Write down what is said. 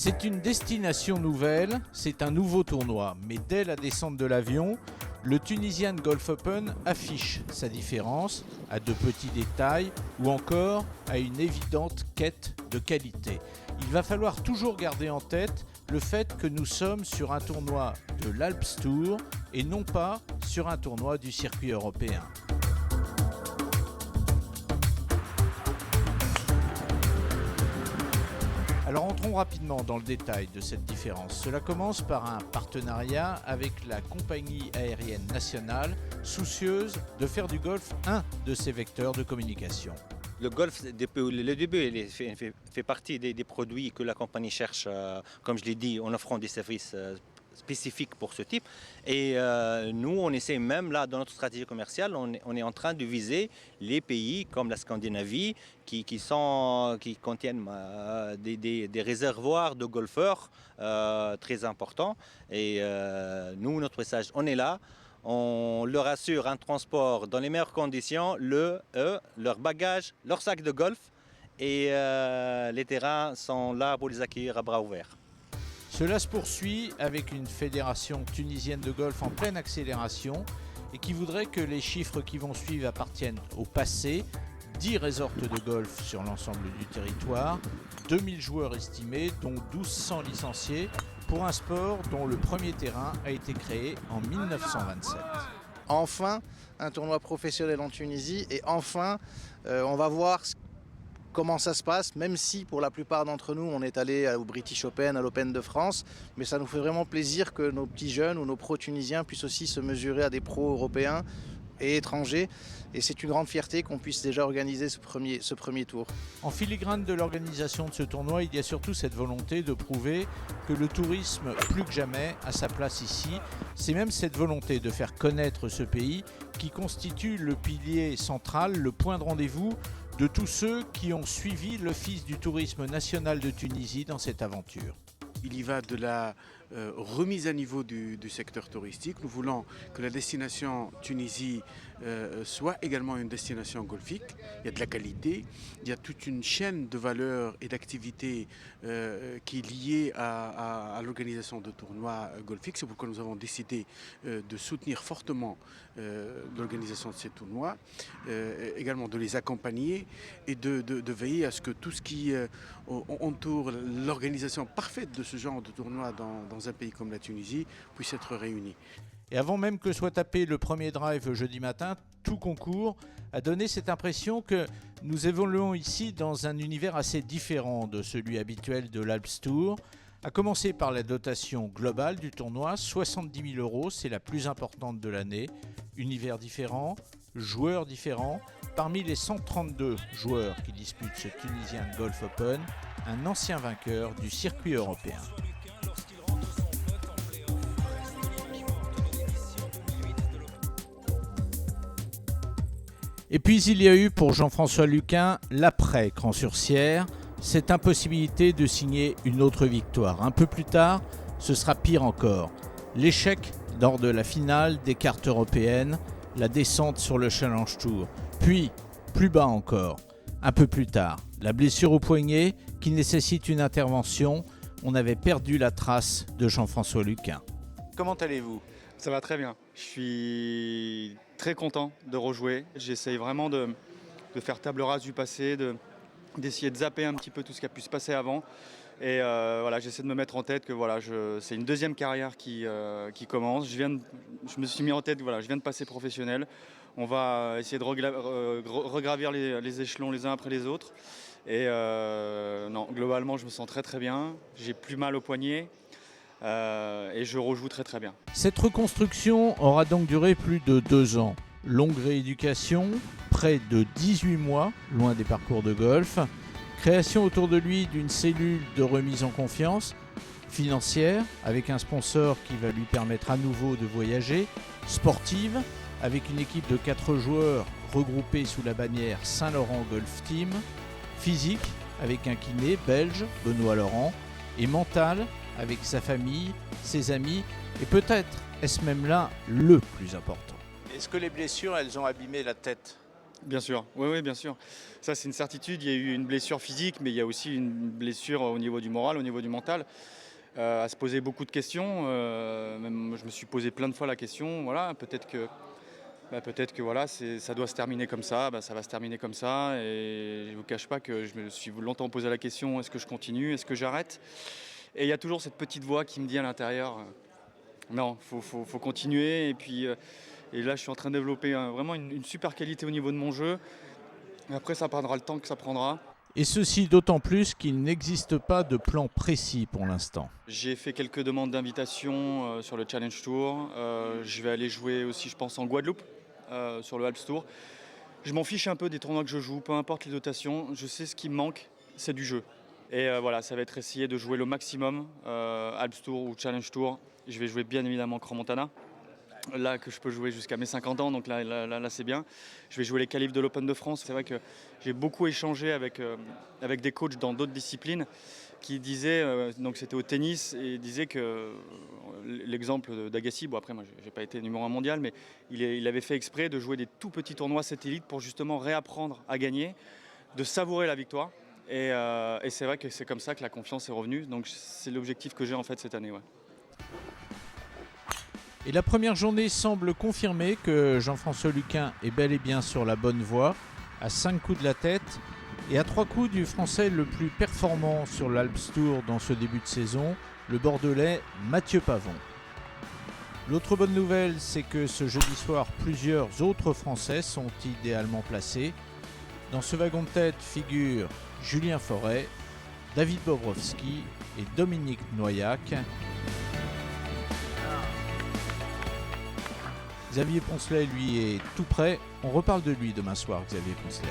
C'est une destination nouvelle, c'est un nouveau tournoi, mais dès la descente de l'avion, le Tunisian Golf Open affiche sa différence à de petits détails ou encore à une évidente quête de qualité. Il va falloir toujours garder en tête le fait que nous sommes sur un tournoi de l'Alps Tour et non pas sur un tournoi du circuit européen. Alors entrons rapidement dans le détail de cette différence. Cela commence par un partenariat avec la compagnie aérienne nationale, soucieuse de faire du golf un de ses vecteurs de communication. Le golf, depuis le début, il fait partie des produits que la compagnie cherche, comme je l'ai dit, en offrant des services spécifiques pour ce type. Et nous, on essaie même là, dans notre stratégie commerciale, on est en train de viser les pays comme la Scandinavie qui contiennent des réservoirs de golfeurs très importants. Et nous, notre message, on est là. On leur assure un transport dans les meilleures conditions, leur bagage, leur sac de golf et les terrains sont là pour les accueillir à bras ouverts. Cela se poursuit avec une fédération tunisienne de golf en pleine accélération et qui voudrait que les chiffres qui vont suivre appartiennent au passé. 10 resorts de golf sur l'ensemble du territoire, 2000 joueurs estimés, dont 1200 licenciés, pour un sport dont le premier terrain a été créé en 1927. Enfin, un tournoi professionnel en Tunisie et enfin, on va voir comment ça se passe, même si pour la plupart d'entre nous, on est allé au British Open, à l'Open de France, mais ça nous fait vraiment plaisir que nos petits jeunes ou nos pros tunisiens puissent aussi se mesurer à des pros européens et étrangers. Et c'est une grande fierté qu'on puisse déjà organiser ce premier tour. En filigrane de l'organisation de ce tournoi, il y a surtout cette volonté de prouver que le tourisme, plus que jamais, a sa place ici. C'est même cette volonté de faire connaître ce pays qui constitue le pilier central, le point de rendez-vous de tous ceux qui ont suivi l'Office du tourisme national de Tunisie dans cette aventure. Il y va de la remise à niveau du secteur touristique. Nous voulons que la destination Tunisie soit également une destination golfique. Il y a de la qualité, il y a toute une chaîne de valeurs et d'activités qui est liée à l'organisation de tournois golfiques. C'est pourquoi nous avons décidé de soutenir fortement l'organisation de ces tournois, également de les accompagner et de veiller à ce que tout ce qui entoure l'organisation parfaite de ce genre de tournoi dans un pays comme la Tunisie puisse être réuni. Et avant même que soit tapé le premier drive jeudi matin, tout concourt a donné cette impression que nous évoluons ici dans un univers assez différent de celui habituel de l'Alps Tour. À commencer par la dotation globale du tournoi, 70 000 €, c'est la plus importante de l'année. Univers différent, joueurs différents. Parmi les 132 joueurs qui disputent ce Tunisian Golf Open, un ancien vainqueur du circuit européen. Et puis il y a eu pour Jean-François Luquin l'après Cran-sur-Sierre, cette impossibilité de signer une autre victoire. Un peu plus tard, ce sera pire encore. L'échec lors de la finale des cartes européennes, la descente sur le Challenge Tour. Puis, plus bas encore, un peu plus tard, la blessure au poignet qui nécessite une intervention. On avait perdu la trace de Jean-François Luquin. Comment allez-vous ? Ça va très bien. Je suis très content de rejouer. J'essaye vraiment de faire table rase du passé, d'essayer de zapper un petit peu tout ce qui a pu se passer avant. Et voilà, j'essaie de me mettre en tête que voilà, c'est une deuxième carrière qui commence. Je me suis mis en tête, voilà, je viens de passer professionnel. On va essayer de regravir les échelons les uns après les autres. Et non, globalement, je me sens très très bien. J'ai plus mal au poignet. Et je rejoue très très bien. Cette reconstruction aura donc duré plus de 2 ans. Longue rééducation, près de 18 mois, loin des parcours de golf. Création autour de lui d'une cellule de remise en confiance, financière, avec un sponsor qui va lui permettre à nouveau de voyager, sportive, avec une équipe de 4 joueurs regroupés sous la bannière Saint-Laurent Golf Team, physique, avec un kiné belge, Benoît Laurent, et mentale, avec sa famille, ses amis, et peut-être est-ce même là le plus important. Est-ce que les blessures, elles ont abîmé la tête ? Bien sûr, oui, bien sûr. Ça, c'est une certitude. Il y a eu une blessure physique, mais il y a aussi une blessure au niveau du moral, au niveau du mental. À se poser beaucoup de questions. Même je me suis posé plein de fois la question. Voilà, peut-être que voilà, ça doit se terminer comme ça. Ça va se terminer comme ça. Et je ne vous cache pas que je me suis longtemps posé la question, est-ce que je continue, est-ce que j'arrête? Et il y a toujours cette petite voix qui me dit à l'intérieur, non, faut continuer. Et là, je suis en train de développer vraiment une super qualité au niveau de mon jeu. Et après, ça prendra le temps que ça prendra. Et ceci d'autant plus qu'il n'existe pas de plan précis pour l'instant. J'ai fait quelques demandes d'invitation sur le Challenge Tour. Je vais aller jouer aussi, je pense, en Guadeloupe, sur le Alps Tour. Je m'en fiche un peu des tournois que je joue, peu importe les dotations. Je sais ce qui me manque, c'est du jeu. Et voilà, ça va être essayer de jouer le maximum, Alps Tour ou Challenge Tour. Je vais jouer bien évidemment Crans-Montana. Là que je peux jouer jusqu'à mes 50 ans, donc là c'est bien. Je vais jouer les qualifs de l'Open de France. C'est vrai que j'ai beaucoup échangé avec des coachs dans d'autres disciplines qui disaient, donc c'était au tennis, et disaient que l'exemple d'Agassi, bon après moi j'ai pas été numéro 1 mondial, mais il avait fait exprès de jouer des tout petits tournois satellites pour justement réapprendre à gagner, de savourer la victoire. Et c'est vrai que c'est comme ça que la confiance est revenue. Donc c'est l'objectif que j'ai en fait cette année. Ouais. Et la première journée semble confirmer que Jean-François Luquin est bel et bien sur la bonne voie, à 5 coups de la tête et à 3 coups du Français le plus performant sur l'Alps Tour dans ce début de saison, le Bordelais Mathieu Pavon. L'autre bonne nouvelle, c'est que ce jeudi soir, plusieurs autres Français sont idéalement placés. Dans ce wagon de tête figurent Julien Forêt, David Bobrovski et Dominique Noyac. Xavier Poncelet, lui, est tout prêt. On reparle de lui demain soir, Xavier Poncelet.